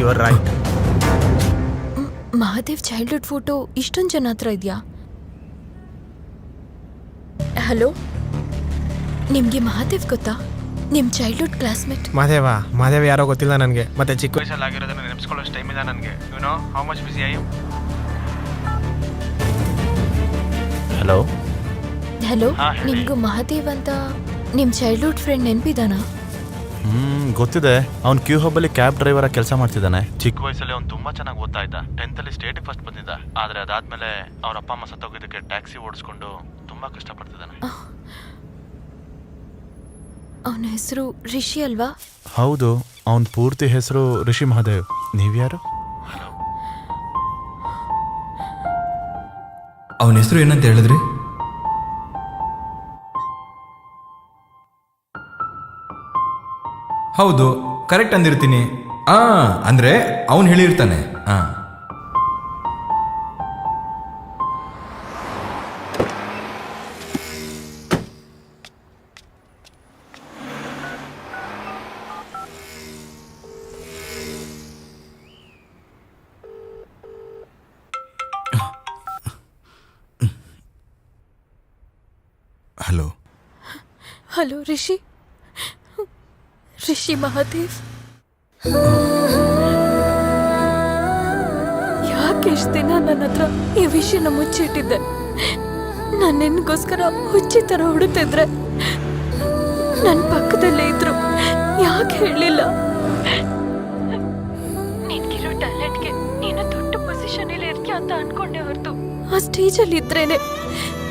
You are right. Mahadev childhood photo ಇಷ್ಟೊಂದು ಜನ ಹತ್ರ ಇದೆಯಾ? ಹಲೋ, ನಿಮ್ಗೆ ಮಹಾದೇವ್ ಗೊತ್ತಾ? ನಿಮ್ ಚೈಲ್ಡ್ಹುಡ್ ಕ್ಲಾಸ್ಮೇಟ್. ಮಹಾದೇವ ಯಾರೋ ಗೊತ್ತಿಲ್ಲ ನನಗೆ. ಮತ್ತೆ ಚಿಕ್ಕ ವಯಸ್ಸಲ್ಲಿ ಆಗಿರೋದನ್ನ ನೆನೆಸ್ಕೊಳ್ಳೋಷ್ಟು ಟೈಮ್ ಇಲ್ಲ ನನಗೆ. You know how much busy I am. Hello hello, ನಿಮ್ಗೂ ಮಹಾದೇವ್ ಅಂತ ನಿಮ್ ಚೈಲ್ಡ್ಹುಡ್ ಫ್ರೆಂಡ್ ನೆನಪಿದಾನಾ? ಗೊತ್ತಿದೆ. ಅವ್ನು ಕ್ಯೂ ಹಬ್ಬಲ್ಲಿ ಕ್ಯಾಬ್ ಡ್ರೈವರ್ ಕೆಲಸ ಮಾಡ್ತಿದ್ದಾನೆ. ಚಿಕ್ಕ ವಯಸ್ಸಲ್ಲಿ ಅವ್ನು ತುಂಬಾ ಚೆನ್ನಾಗಿ ಓದ್ತಾ ಇದ್ದ. 10th ಅಲ್ಲಿ ಸ್ಟೇಟ್ ಫಸ್ಟ್ ಬಂದಿದ್ದ. ಆದ್ರೆ ಅದಾದ್ಮೇಲೆ ಅವ್ರ ಅಪ್ಪ ಅಮ್ಮ ಸತ್ತೋಗಿದ್ದಕ್ಕೆ ಟ್ಯಾಕ್ಸಿ ಓಡಿಸ್ಕೊಂಡು ತುಂಬಾ ಕಷ್ಟಪಡ್ತಿದ್ದಾನೆ. ಅವನ ಹೆಸರು ರಿಷಿ ಅಲ್ವಾ? ಹೌದು, ಅವನ ಪೂರ್ತಿ ಹೆಸರು ರಿಷಿ ಮಹಾದೇವ್. ನೀವ್ಯಾರು? ಅವನ ಹೆಸರು ಏನಂತ ಹೇಳಿದ್ರಿ? ಹೌದು, ಕರೆಕ್ಟ್ ಅಂದಿರ್ತೀನಿ. ಅಂದ್ರೆ ಅವನು ಹೇಳಿರ್ತಾನೆ. Hello hello, Rishi Mahadev. ಯಾಕೆ ಇಷ್ಟು ದಿನ ನನ್ನ ಹತ್ರ ಈ ವಿಷಯನ ಮುಚ್ಚಿಟ್ಟಿದ್ದೆ? ನಾನು ನಿನ್ಗೋಸ್ಕರ ಹುಚ್ಚಿ ಥರ ಹುಡುಕ್ತಿದ್ರೆ ನನ್ನ ಪಕ್ಕದಲ್ಲೇ ಇದ್ರು. ಯಾಕೆ ಹೇಳಿಲ್ಲ? ನಿನ್ಗಿರೋ ಟ್ಯಾಲೆಂಟ್ಗೆ ನೀನು ದೊಡ್ಡ ಪೊಸಿಷನಲ್ಲಿ ಇರ್ತೀಯ ಅಂತ ಅನ್ಕೊಂಡೆ ಹೊರತು ಆ ಸ್ಟೇಜಲ್ಲಿ ಇದ್ರೇನೆ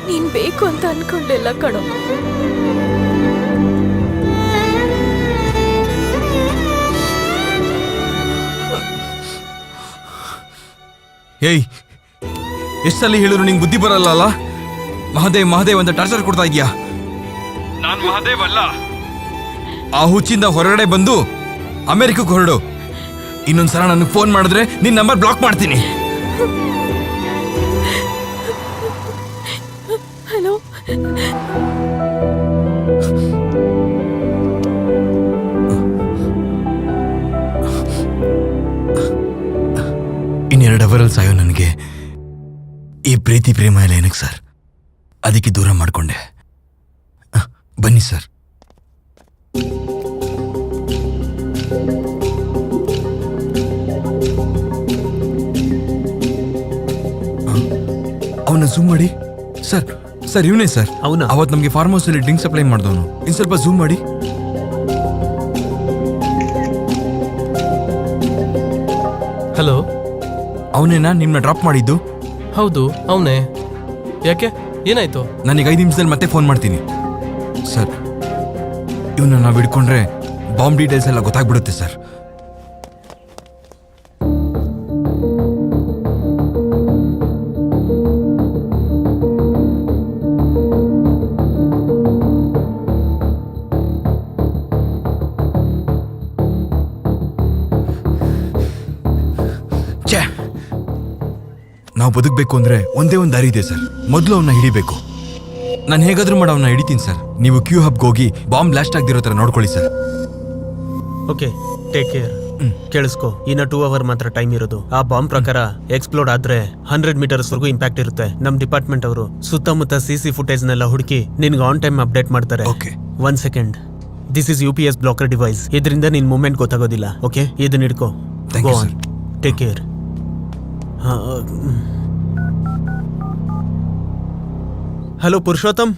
ನೀನ್ ಬೇಕು ಅಂತ ಅನ್ಕೊಂಡಿಲ್ಲ ಕಣೋ. ಏಯ್, ಎಷ್ಟಲ್ಲಿ ಹೇಳಿದ್ರು ನಿಂಗೆ ಬುದ್ಧಿ ಬರಲ್ಲ. ಮಹಾದೇವ್ ಅಂತ ಟಾರ್ಚರ್ ಕೊಡ್ತಾ ಇದೀಯಾ? ನಾನು ಮಹಾದೇವ್ ಅಲ್ಲ. ಆ ಹುಚ್ಚಿಂದ ಹೊರಗಡೆ ಬಂದು ಅಮೆರಿಕಕ್ಕೆ ಹೊರಡು. ಇನ್ನೊಂದ್ಸಲ ನನಗೆ ಫೋನ್ ಮಾಡಿದ್ರೆ ನಿನ್ನ ನಂಬರ್ ಬ್ಲಾಕ್ ಮಾಡ್ತೀನಿ. ಹಲೋ, ಇನ್ನೆರಡು ಅವರಲ್ಲಿ ಸಾಯೋ ನನಗೆ ಈ ಪ್ರೀತಿ ಪ್ರೇಮ ಎಲ್ಲ ಏನಕ್ಕೆ ಸರ್? ಅದಕ್ಕೆ ದೂರ ಮಾಡಿಕೊಂಡೆ. ಬನ್ನಿ ಸರ್. ಅವನ ಝೂಮ್ ಮಾಡಿ ಸರ್. ಇವನೇ ಸರ್. ಅವತ್ತು ನಮಗೆ ಫಾರ್ಮ್ ಹೌಸ್ ಅಲ್ಲಿ ಡ್ರಿಂಕ್ ಸಪ್ಲೈ ಮಾಡಿದವನು. ಇನ್ನು ಸ್ವಲ್ಪ ಝೂಮ್ ಮಾಡಿ. ಹಲೋ, ಅವನೇನಾ ನಿಮ್ಮನ್ನ ಡ್ರಾಪ್ ಮಾಡಿದ್ದು? ಹೌದು ಅವನೇ. ಯಾಕೆ, ಏನಾಯ್ತು? ನನಗೆ 5 ನಿಮಿಷದಲ್ಲಿ ಮತ್ತೆ ಫೋನ್ ಮಾಡ್ತೀನಿ ಸರ್. ಇವನ್ನ ನಾವು ಹಿಡ್ಕೊಂಡ್ರೆ ಬಾಂಬ್ ಡೀಟೇಲ್ಸ್ ಎಲ್ಲ ಗೊತ್ತಾಗ್ಬಿಡುತ್ತೆ ಸರ್. ನಾವು ಬದುಕಬೇಕು ಅಂದ್ರೆ ಒಂದೇ ಒಂದು ದಾರಿ ಇದೆ ಸರ್. ಮೊದಲು ಅವನ್ನ ಹಿಡಿಬೇಕು. ನಾನು ಹೇಗಾದ್ರೂ ಮಾಡಿ ಅವನ್ನ ಹಿಡಿತೀನಿ ಸರ್. ನೀವು ಕ್ಯೂ ಹಬ್ಗೆ ಹೋಗಿ ಬಾಂಬ್ ಬ್ಲಾಸ್ಟ್ ಆಗದಿರೋ ತರ ನೋಡ್ಕೊಳ್ಳಿ ಸರ್. Okay, take care. ಕೇಳಿಸ್ಕೊ, ಇನ್ನ 2 ಅವರ್ ಮಾತ್ರ ಟೈಮ್ ಇರೋದು. ಆ ಬಾಂಬ್ ಪ್ರಕಾರ ಎಕ್ಸ್ಪ್ಲೋಡ್ ಆದ್ರೆ 100 ಮೀಟರ್ಸ್ ವರೆಗೂ ಇಂಪ್ಯಾಕ್ಟ್ ಇರುತ್ತೆ. ನಮ್ ಡಿಪಾರ್ಟ್ಮೆಂಟ್ ಅವರು ಸುತ್ತಮುತ್ತ CC ಫುಟೇಜ್ ನೆಲ್ಲ ಹುಡುಕಿ ನಿನ್ಗೆ ಆನ್ ಟೈಮ್ ಅಪ್ಡೇಟ್ ಮಾಡ್ತಾರೆ. Okay, 1 second. This is UPS blocker device. ಇದರಿಂದ ನಿನ್ ಮೂವ್ಮೆಂಟ್ ಗೊತ್ತಾಗೋದಿಲ್ಲ. ಓಕೆ, ಇದನ್ನ ಹಿಡ್ಕೋ. Take care. ಹಲೋ ಪುರುಷೋತ್ತಮ್.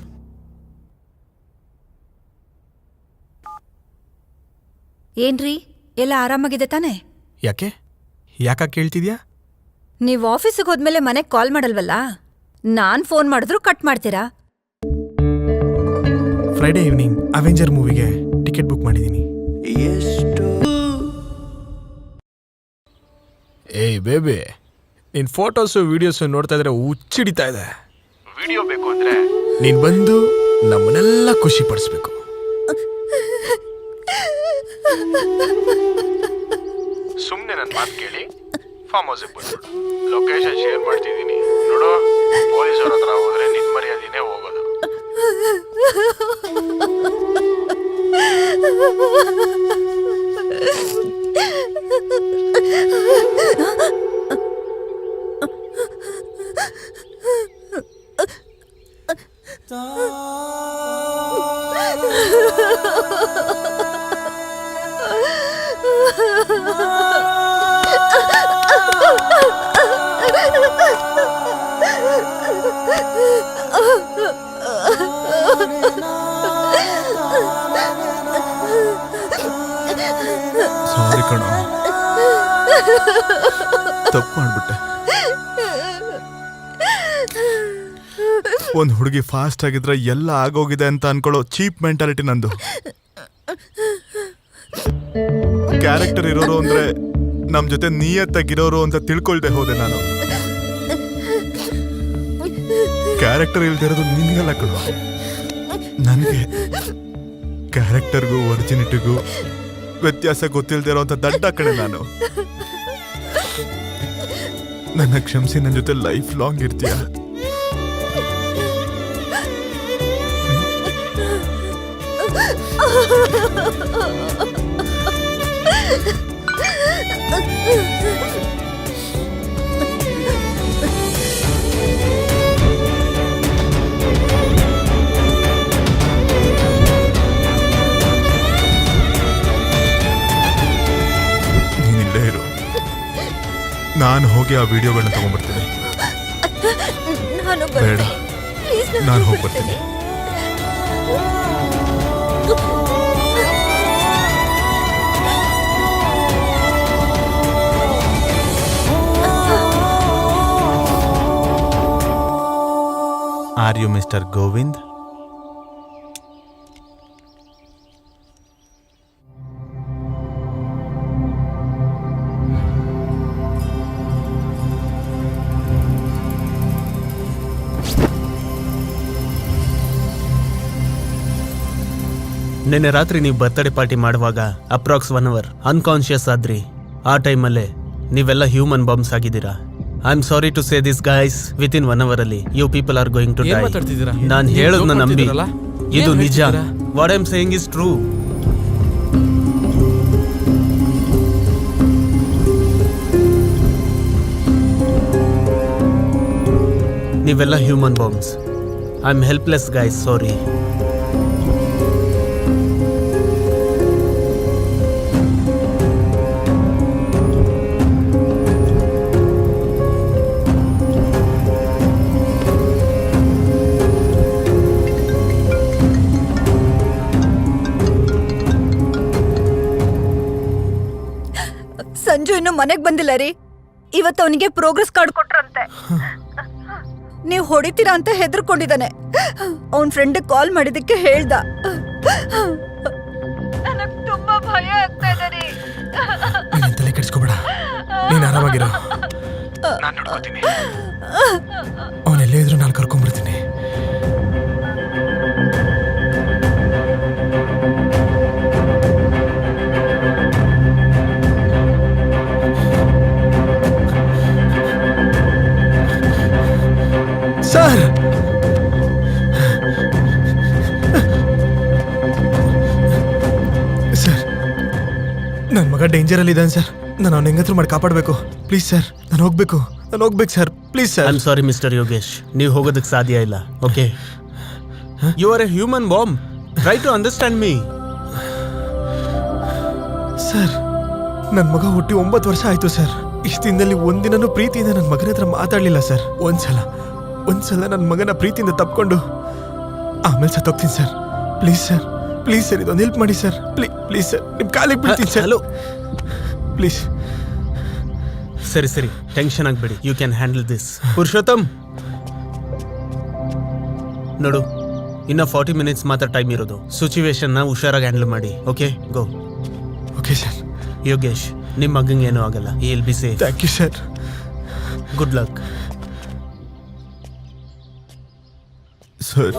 ಏನ್ರಿ, ಎಲ್ಲ ಆರಾಮಾಗಿದೆ ತಾನೆ? ಯಾಕ ಕೇಳ್ತಿದ್ಯಾ? ನೀವ್ ಆಫೀಸಿಗೆ ಹೋದ್ಮೇಲೆ ಮನೆಗ್ ಕಾಲ್ ಮಾಡಲ್ವಲ್ಲ? ನಾನ್ ಫೋನ್ ಮಾಡಿದ್ರು ಕಟ್ ಮಾಡ್ತೀರಾ? ಫ್ರೈಡೇ ಈವ್ನಿಂಗ್ ಅವೆಂಜರ್ ಮೂವಿಗೆ ಟಿಕೆಟ್ ಬುಕ್ ಮಾಡಿದೀನಿ. ಏಯ್ ಬೇಬಿ, ನಿನ್ ಫೋಟೋಸು ವಿಡಿಯೋಸು ನೋಡ್ತಾ ಇದ್ರೆ ಹುಚ್ಚಿಡಿತಾ ಇದೆ. ವಿಡಿಯೋ ಬೇಕು ಅಂದ್ರೆ ನೀನ್ ಬಂದು ನಮ್ಮನ್ನೆಲ್ಲ ಖುಷಿ ಪಡಿಸ್ಬೇಕು. ಸುಮ್ನೆ ನನ್ನ ಮಾತು ಕೇಳಿ ಫಾರ್ಮ್ ಹೌಸ್ಗೆ ಬಂದ್ಬಿಡು. ಲೊಕೇಶನ್ ಶೇರ್ ಮಾಡ್ತಿದ್ದೀನಿ ನೋಡು. ಪೊಲೀಸವ್ರ ಹತ್ರ ಹೋದ್ರೆ ನಿನ್ ಮರ್ಯಾದಿನೇ ಹೋಗೋದು. ಸಾರಿ ಕಣ, ತಪ್ಪು ಮಾಡ್ಬಿಟ್ಟೆ. ಒಂದ್ ಹುಡುಗಿ ಫಾಸ್ಟ್ ಆಗಿದ್ರೆ ಎಲ್ಲ ಆಗೋಗಿದೆ ಅಂತ ಅನ್ಕೊಳ್ಳೋ ಚೀಪ್ ಮೆಂಟಾಲಿಟಿ ನಂದು. ಕ್ಯಾರೆಕ್ಟರ್ ಇರೋರು ಅಂದ್ರೆ ನಮ್ ಜೊತೆ ನಿಯತ್ತಾಗಿರೋರು ಅಂತ ತಿಳ್ಕೊಳ್ದೆ ಹೋದೆ ನಾನು. ಕ್ಯಾರೆಕ್ಟರ್ ಇಲ್ದಿರೋದು ನಿನ್ಗೆಲ್ಲ ಕಣೋ, ನನ್ಗೆ. ಕ್ಯಾರೆಕ್ಟರ್ಗೂ ಒರಿಜಿನಿಟಿಗೂ ವ್ಯತ್ಯಾಸ ಗೊತ್ತಿಲ್ದಿರೋ ಅಂತ ದಡ್ಡ ಕಡೆ ನಾನು. ನನ್ನ ಕ್ಷಮಿಸಿ, ನನ್ನ ಜೊತೆ ಲೈಫ್ ಲಾಂಗ್ ಇರ್ತೀಯ. ನೀನಿಲ್ಲೇ ಇರು, ನಾನು ಹೋಗಿ ಆ ವಿಡಿಯೋಗಳನ್ನ ತಗೊಂಡ್ಬರ್ತೀನಿ. ನಾನು ಬೇಡ, ಬರ್ತೀನಿ. Please, ನಾನು ಹೋಗ್ಬರ್ತೀನಿ. Are you mister Govind? ನಿನ್ನೆ ರಾತ್ರಿ ನೀವು ಬರ್ತ್ಡೇ ಪಾರ್ಟಿ ಮಾಡುವಾಗ ಅಪ್ರಾಕ್ಸ್ 1 hour ಅನ್ಕಾನ್ಶಿಯಸ್ ಆದ್ರಿ. ಆ ಟೈಮಲ್ಲೇ ನೀವೆಲ್ಲ ಹ್ಯೂಮನ್ ಬಾಂಬ್ಸ್ ಆಗಿದ್ದೀರಾ. I am sorry to say this guys, with in 1 hour ಅಲ್ಲಿ you people are going to die. ನಾನು ಹೇಳೋದನ್ನ ನಂಬಿ, ಇದು ನಿಜ. What I am saying is true. ನೀವೆಲ್ಲ human bombs. I am helpless guys, sorry. Sanju ಇನ್ನು ಮನೆಗ್ ಬಂದಿಲ್ಲ ರೀ. ಇವತ್ತು ಅವನಿಗೆ ಪ್ರೋಗ್ರೆಸ್ ಕಾರ್ಡ್ ಕೊಟ್ರಂತೆ. ನೀವು ಹೊಡಿತೀರಾ ಅಂತ ಹೆದರ್ಕೊಂಡಿದ್ದಾನೆ. ಅವನ್ ಫ್ರೆಂಡ್ ಕಾಲ್ ಮಾಡಿದಕ್ಕೆ ಹೇಳ್ದ. ನನಗ್ ತುಂಬಾ ಭಯ ಆಗ್ತಾ ಇದೆ ರೀ. ನೀನ್ ತಲೆ ಕೆಡಿಸ್ಕೋಬೇಡ, ನೀನ್ ಆರಾಮಾಗಿರೋ. ನಾನು ನೋಡ್ಕೋತೀನಿ. ಅವನೆಲ್ಲೇ ಇದ್ರು ನಾನು ಕರ್ಕೊಂಡ್ಬರ್ತೀನಿ. ಸರ್, ಸರ್, ನನ್ನ ಮಗ ಡೇಂಜರ್ ಅಲ್ಲಿ ಇದ್ದಾನೆ ಸರ್. ನಾನು ಅವ್ನ ಹೆಂಗತ್ರ ಮಾಡಿ ಕಾಪಾಡಬೇಕು. ಪ್ಲೀಸ್ ಸರ್, ನಾನು ಹೋಗ್ಬೇಕು sir. Please sir. I am sorry mister Yogesh, ನೀವು ಹೋಗೋದಕ್ಕೆ ಸಾಧ್ಯ ಇಲ್ಲ. Okay, you are a human bomb. Try to understand me. Sir, ನನ್ನ ಮಗ ಹುಟ್ಟಿ 9 ವರ್ಷ ಆಯ್ತು ಸರ್. ಇಷ್ಟು ದಿನದಲ್ಲಿ ಒಂದಿನನೂ ಪ್ರೀತಿಯಿಂದ ನನ್ನ ಮಗನ ಹತ್ರ ಮಾತಾಡಲಿಲ್ಲ ಸರ್. ಒಂದ್ಸಲ ನನ್ನ ಮಗನ ಪ್ರೀತಿಯಿಂದ ತಪ್ಕೊಂಡು ಆಮೇಲೆ ಸತ್ತೋಗ್ತೀನಿ ಸರ್. ಪ್ಲೀಸ್ ಸರ್, ಇದೊಂದು ಹೆಲ್ಪ್ ಮಾಡಿ ಸರ್. ಪ್ಲೀಸ್ ಸರ್, ನಿಮ್ಮ ಕಾಲಿಗೆ ಬೀಳ್ತೀನಿ ಸರ್. Hello, please. ಸರಿ, ಟೆನ್ಷನ್ ಆಗಬೇಡಿ. You can handle this. Purushottam, ನೋಡು, ಇನ್ನ 40 minutes ಮಾತ್ರ ಟೈಮ್ ಇರೋದು. ಸಿಚುವೇಶನ್ನ ಹುಷಾರಾಗಿ ಹ್ಯಾಂಡಲ್ ಮಾಡಿ. Okay, go. Okay sir. Yogesh, ನಿಮ್ಮ ಮಗಂಗೆ ಏನೂ ಆಗಲ್ಲ. He will be safe. Thank you sir. Good luck. Sir,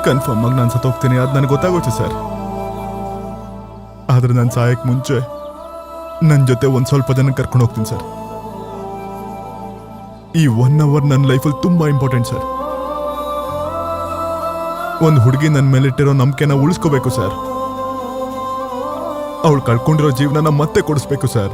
confirm ಆಗಿ ನಾನು ಸತ್ತೋಗ್ತೀನಿ, ಅದು ನನಗೆ ಗೊತ್ತಾಗೋಯ್ತು ಸರ್. ಆದ್ರೆ ನಾನು ಸಾಯಕ್ಕೆ ಮುಂಚೆ ನನ್ನ ಜೊತೆ ಒಂದು ಸ್ವಲ್ಪ ಜನ ಕರ್ಕೊಂಡು ಹೋಗ್ತೀನಿ ಸರ್. ಈ 1 hour ನನ್ನ ಲೈಫಲ್ಲಿ ತುಂಬಾ ಇಂಪಾರ್ಟೆಂಟ್ ಸರ್. ಒಂದು ಹುಡುಗಿ ನನ್ನ ಮೇಲಿಟ್ಟಿರೋ ನಂಬಿಕೆನ ಉಳಿಸ್ಕೋಬೇಕು ಸರ್. ಅವಳು ಕಳ್ಕೊಂಡಿರೋ ಜೀವನನ ಮತ್ತೆ ಕೊಡಿಸ್ಬೇಕು ಸರ್.